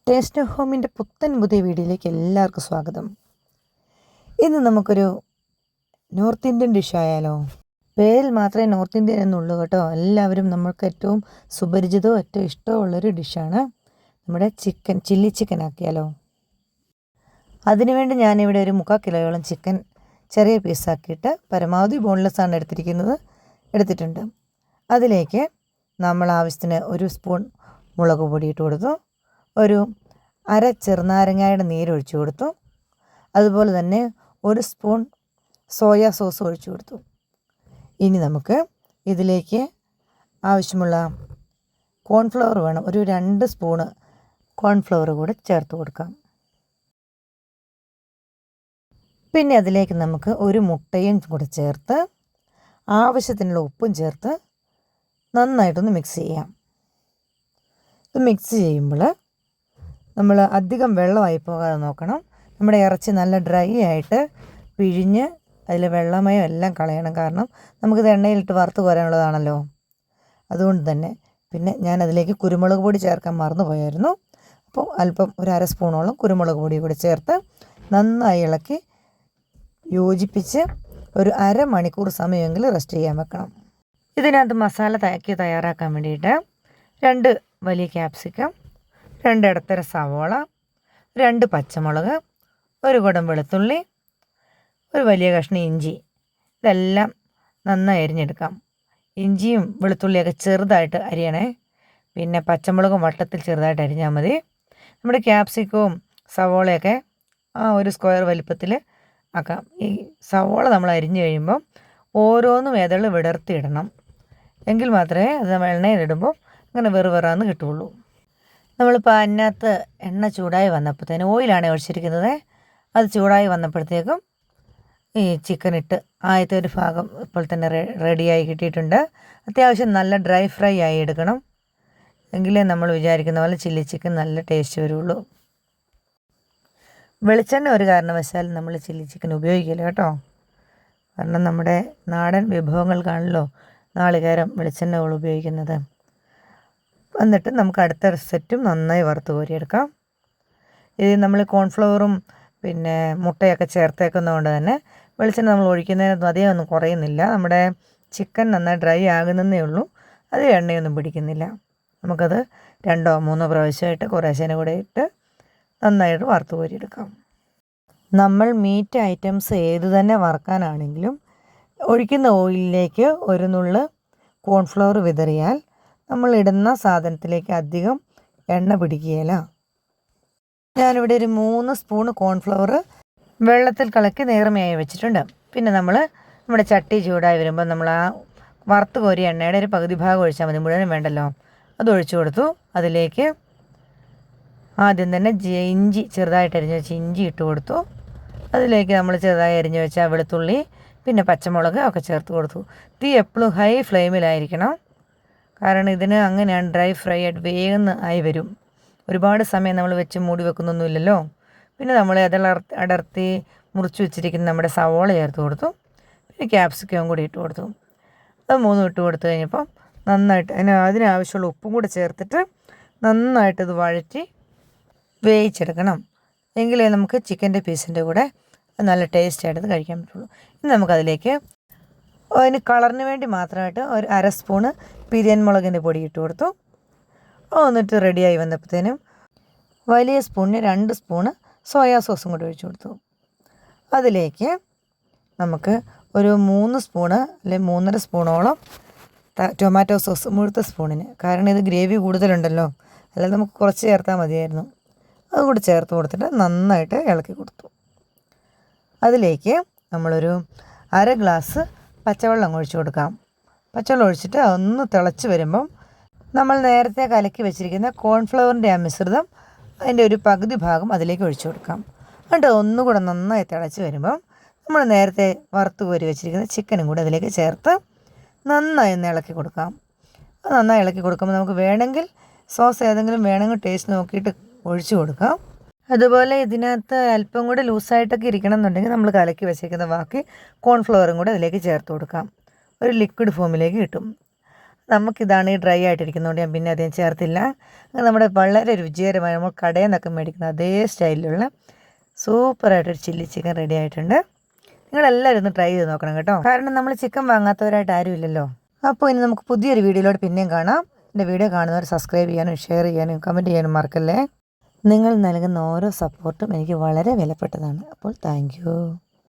Taste ഹോമിൻ്റെ പുതിയ വീഡിയോയിലേക്ക് എല്ലാവർക്കും സ്വാഗതം. ഇന്ന് നമുക്കൊരു നോർത്ത് ഇന്ത്യൻ ഡിഷ് ആയാലോ? പേരിൽ മാത്രമേ നോർത്ത് ഇന്ത്യൻ എന്നുള്ളൂ കേട്ടോ. എല്ലാവരും നമ്മൾക്ക് ഏറ്റവും സുപരിചിതവും ഏറ്റവും ഇഷ്ടമുള്ളൊരു ഡിഷാണ് നമ്മുടെ ചില്ലി ചിക്കൻ ആക്കിയാലോ? അതിനുവേണ്ടി ഞാനിവിടെ ഒരു 3/4 കിലോയോളം ചിക്കൻ ചെറിയ പീസാക്കിയിട്ട് പരമാവധി ബോൺലെസ് ആണ് എടുത്തിട്ടുണ്ട്. അതിലേക്ക് നമ്മൾ ആവശ്യത്തിന് 1 സ്പൂൺ മുളക് പൊടി ഇട്ട് കൊടുത്തു, ഒരു അര ചെറുനാരങ്ങയുടെ നീരൊഴിച്ചു കൊടുത്തു, അതുപോലെ തന്നെ 1 സ്പൂൺ സോയാ സോസ് ഒഴിച്ചു കൊടുത്തു. ഇനി നമുക്ക് ഇതിലേക്ക് ആവശ്യമുള്ള കോൺഫ്ലവർ വേണം. ഒരു 2 സ്പൂണ് കോൺഫ്ലവർ കൂടെ ചേർത്ത് കൊടുക്കാം. പിന്നെ അതിലേക്ക് നമുക്ക് ഒരു മുട്ടയും കൂടെ ചേർത്ത് ആവശ്യത്തിനുള്ള ഉപ്പും ചേർത്ത് നന്നായിട്ടൊന്ന് മിക്സ് ചെയ്യാം. ഇത് മിക്സ് ചെയ്യുമ്പോൾ നമ്മൾ അധികം വെള്ളമായി പോകാതെ നോക്കണം. നമ്മുടെ ഇറച്ചി നല്ല ഡ്രൈ ആയിട്ട് പിഴിഞ്ഞ് അതിൽ വെള്ളമയം എല്ലാം കളയണം. കാരണം നമുക്കിത് എണ്ണയിലിട്ട് വറുത്ത് കോരാനുള്ളതാണല്ലോ. അതുകൊണ്ട് തന്നെ പിന്നെ ഞാൻ അതിലേക്ക് കുരുമുളക് പൊടി ചേർക്കാൻ മറന്നുപോയായിരുന്നു. അപ്പോൾ അല്പം ഒരു 1/2 സ്പൂണോളം കുരുമുളക് പൊടി കൂടി ചേർത്ത് നന്നായി ഇളക്കി യോജിപ്പിച്ച് ഒരു 1/2 മണിക്കൂർ സമയമെങ്കിലും റെസ്റ്റ് ചെയ്യാൻ വെക്കണം. ഇതിനകത്ത് മസാല തയ്യാറാക്കാൻ വേണ്ടിയിട്ട് 2 വലിയ ക്യാപ്സിക്കം, 2 ഇടത്തര സവോള, 2 പച്ചമുളക്, 1 കുടം വെളുത്തുള്ളി, ഒരു വലിയ കഷ്ണം ഇഞ്ചി, ഇതെല്ലാം നന്നായി അരിഞ്ഞെടുക്കാം. ഇഞ്ചിയും വെളുത്തുള്ളിയൊക്കെ ചെറുതായിട്ട് അരിയണേ. പിന്നെ പച്ചമുളകും വട്ടത്തിൽ ചെറുതായിട്ട് അരിഞ്ഞാൽ മതി. നമ്മുടെ ക്യാപ്സിക്കവും സവോളയൊക്കെ ഒരു സ്ക്വയർ വലിപ്പത്തിൽ ആക്കാം. ഈ സവോള നമ്മൾ അരിഞ്ഞു കഴിയുമ്പം ഓരോന്നും ഏതള് വിടർത്തിയിടണം. എങ്കിൽ മാത്രമേ അത് എണ്ണയിലിടുമ്പോൾ അങ്ങനെ വെറുവെറാന്ന് കിട്ടുള്ളൂ. നമ്മളിപ്പോൾ അതിനകത്ത് എണ്ണ ചൂടായി വന്നപ്പോഴത്തേനും ഓയിലാണ് ഒഴിച്ചിരിക്കുന്നത്. അത് ചൂടായി വന്നപ്പോഴത്തേക്കും ഈ ചിക്കൻ ഇട്ട് ആദ്യത്തെ ഒരു ഭാഗം ഇപ്പോൾ തന്നെ റെഡിയായി കിട്ടിയിട്ടുണ്ട്. അത്യാവശ്യം നല്ല ഡ്രൈ ഫ്രൈ ആയി എടുക്കണം. എങ്കിലേ നമ്മൾ വിചാരിക്കുന്ന പോലെ ചില്ലി ചിക്കൻ നല്ല ടേസ്റ്റ് വരുള്ളൂ. വെളിച്ചെണ്ണ ഒരു കാരണവശാലും നമ്മൾ ചില്ലി ചിക്കൻ ഉപയോഗിക്കില്ല കേട്ടോ. കാരണം നമ്മുടെ നാടൻ വിഭവങ്ങൾക്കാണല്ലോ നാളികേരം വെളിച്ചെണ്ണകൾ ഉപയോഗിക്കുന്നത്. എന്നിട്ട് നമുക്ക് അടുത്ത സെറ്റും നന്നായി വറുത്ത് കോരിയെടുക്കാം. ഇത് നമ്മൾ കോൺഫ്ലവറും പിന്നെ മുട്ടയൊക്കെ ചേർത്തേക്കുന്നതുകൊണ്ട് തന്നെ വെളിച്ചെണ്ണ നമ്മൾ ഒഴിക്കുന്നതിനൊന്നും അധികം ഒന്നും കുറയുന്നില്ല. നമ്മുടെ ചിക്കൻ നന്നായി ഡ്രൈ ആകുന്നതേ ഉള്ളൂ. അത് എണ്ണയൊന്നും പിടിക്കുന്നില്ല. നമുക്കത് 2 or 3 പ്രാവശ്യമായിട്ട് കുറേശ്ശേനെ കൂടെ ഇട്ട് നന്നായിട്ട് വറുത്ത് കോരിയെടുക്കാം. നമ്മൾ മീറ്റ് ഐറ്റംസ് ഏത് തന്നെ വറുക്കാനാണെങ്കിലും ഒഴിക്കുന്ന ഓയിലിലേക്ക് ഒരു നുള്ള് കോൺഫ്ലവർ വിതറിയാൽ നമ്മൾ ഇടുന്ന സാധനത്തിലേക്ക് അധികം എണ്ണ പിടിക്കുകയില്ല. ഞാനിവിടെ ഒരു 3 സ്പൂൺ കോൺഫ്ലവർ വെള്ളത്തിൽ കലക്കി നേർമയായി വെച്ചിട്ടുണ്ട്. പിന്നെ നമ്മുടെ ചട്ടി ചൂടായി വരുമ്പോൾ നമ്മൾ ആ വറുത്ത് കോരിയ എണ്ണയുടെ ഒരു പകുതി ഭാഗം ഒഴിച്ചാൽ മതി, മുഴുവനും വേണ്ടല്ലോ. അത് ഒഴിച്ചു കൊടുത്തു. അതിലേക്ക് ആദ്യം തന്നെ ഇഞ്ചി ചെറുതായിട്ട് അരിഞ്ഞ് വെച്ച് ഇഞ്ചി ഇട്ട് കൊടുത്തു. അതിലേക്ക് നമ്മൾ ചെറുതായി അരിഞ്ഞ് വെച്ച വെളുത്തുള്ളി പിന്നെ പച്ചമുളക് ഒക്കെ ചേർത്ത് കൊടുത്തു. തീ എപ്പോഴും ഹൈ ഫ്ലെയിമിലായിരിക്കണം. കാരണം ഇതിന് അങ്ങനെയാണ് ഡ്രൈ ഫ്രൈ ആയിട്ട് വേഗം ആയി വരും. ഒരുപാട് സമയം നമ്മൾ വെച്ച് മൂടി വെക്കുന്നൊന്നുമില്ലല്ലോ. പിന്നെ നമ്മൾ അടർത്തി മുറിച്ച് വെച്ചിരിക്കുന്ന നമ്മുടെ സവോള ചേർത്ത് കൊടുത്തു. പിന്നെ ക്യാപ്സിക്കം കൂടി ഇട്ട് കൊടുത്തു. അത് 3 ഇട്ട് കൊടുത്തു കഴിഞ്ഞപ്പം നന്നായിട്ട് അതിനാവശ്യമുള്ള ഉപ്പും കൂടെ ചേർത്തിട്ട് നന്നായിട്ടത് വഴറ്റി വേവിച്ചെടുക്കണം. എങ്കിലേ നമുക്ക് ചിക്കൻ്റെ പീസിൻ്റെ കൂടെ നല്ല ടേസ്റ്റായിട്ട് കഴിക്കാൻ പറ്റുള്ളൂ. ഇനി നമുക്കതിലേക്ക് അതിന് കളറിന് വേണ്ടി മാത്രമായിട്ട് ഒരു 1/2 സ്പൂണ് പിരിയൻ മുളകിൻ്റെ പൊടി ഇട്ട് കൊടുത്തു. എന്നിട്ട് റെഡിയായി വന്നപ്പോഴത്തേനും വലിയ സ്പൂണിന് 2 സ്പൂണ് സോയാ സോസും കൂടി ഒഴിച്ചു കൊടുത്തു. അതിലേക്ക് നമുക്ക് ഒരു 3 സ്പൂണ് അല്ലെങ്കിൽ 3.5 സ്പൂണോളം ടൊമാറ്റോ സോസ്, മുഴുത്ത സ്പൂണിന്. കാരണം ഇത് ഗ്രേവി കൂടുതലുണ്ടല്ലോ, അല്ലാതെ നമുക്ക് കുറച്ച് ചേർത്താൽ മതിയായിരുന്നു. അതുകൂടി ചേർത്ത് കൊടുത്തിട്ട് നന്നായിട്ട് ഇളക്കി കൊടുത്തു. അതിലേക്ക് നമ്മളൊരു 1/2 ഗ്ലാസ് പച്ചവെള്ളം ഒഴിച്ചു കൊടുക്കാം. പച്ചവെള്ളം ഒഴിച്ചിട്ട് ഒന്ന് തിളച്ച് വരുമ്പം നമ്മൾ നേരത്തെ കലക്കി വെച്ചിരിക്കുന്ന കോൺഫ്ലവറിൻ്റെ ആ മിശ്രിതം അതിൻ്റെ ഒരു പകുതി ഭാഗം അതിലേക്ക് ഒഴിച്ചു കൊടുക്കാം. എന്നിട്ട് ഒന്നുകൂടെ നന്നായി തിളച്ച് വരുമ്പം നമ്മൾ നേരത്തെ വറുത്ത് കോരി വെച്ചിരിക്കുന്ന ചിക്കനും കൂടെ അതിലേക്ക് ചേർത്ത് നന്നായി ഒന്ന് ഇളക്കി കൊടുക്കാം. അത് നന്നായി ഇളക്കി കൊടുക്കുമ്പോൾ നമുക്ക് വേണമെങ്കിൽ സോസ് ഏതെങ്കിലും വേണമെങ്കിൽ ടേസ്റ്റ് നോക്കിയിട്ട് ഒഴിച്ചു കൊടുക്കാം. അതുപോലെ ഇതിനകത്ത് അല്പം കൂടെ ലൂസായിട്ടൊക്കെ ഇരിക്കണം എന്നുണ്ടെങ്കിൽ നമ്മൾ കലക്കി വെച്ചിരിക്കുന്ന ബാക്കി കോൺഫ്ലവറും കൂടെ അതിലേക്ക് ചേർത്ത് കൊടുക്കാം. ഒരു ലിക്വിഡ് ഫോമിലേക്ക് കിട്ടും. നമുക്കിതാണ് ഈ ഡ്രൈ ആയിട്ടിരിക്കുന്നതുകൊണ്ട് ഞാൻ പിന്നെ അധികം ചേർത്തില്ല. നമ്മുടെ വളരെ രുചികരമായ നമ്മൾ കടയിൽ നിന്നൊക്കെ മേടിക്കുന്ന അതേ സ്റ്റൈലിലുള്ള സൂപ്പറായിട്ടൊരു ചില്ലി ചിക്കൻ റെഡി ആയിട്ടുണ്ട്. നിങ്ങളെല്ലാവരും ഒന്ന് ട്രൈ ചെയ്ത് നോക്കണം കേട്ടോ. കാരണം നമ്മൾ ചിക്കൻ വാങ്ങാത്തവരായിട്ട് ആരും ഇല്ലല്ലോ. അപ്പോൾ ഇനി നമുക്ക് പുതിയൊരു വീഡിയോയിലൂടെ പിന്നെയും കാണാം. എൻ്റെ വീഡിയോ കാണുന്നവർ സബ്സ്ക്രൈബ് ചെയ്യാനും ഷെയർ ചെയ്യാനും കമൻറ്റ് ചെയ്യാനും മറക്കല്ലേ. നിങ്ങൾ നൽകുന്ന ഓരോ സപ്പോർട്ടും എനിക്ക് വളരെ വിലപ്പെട്ടതാണ്. അപ്പോൾ താങ്ക് യു.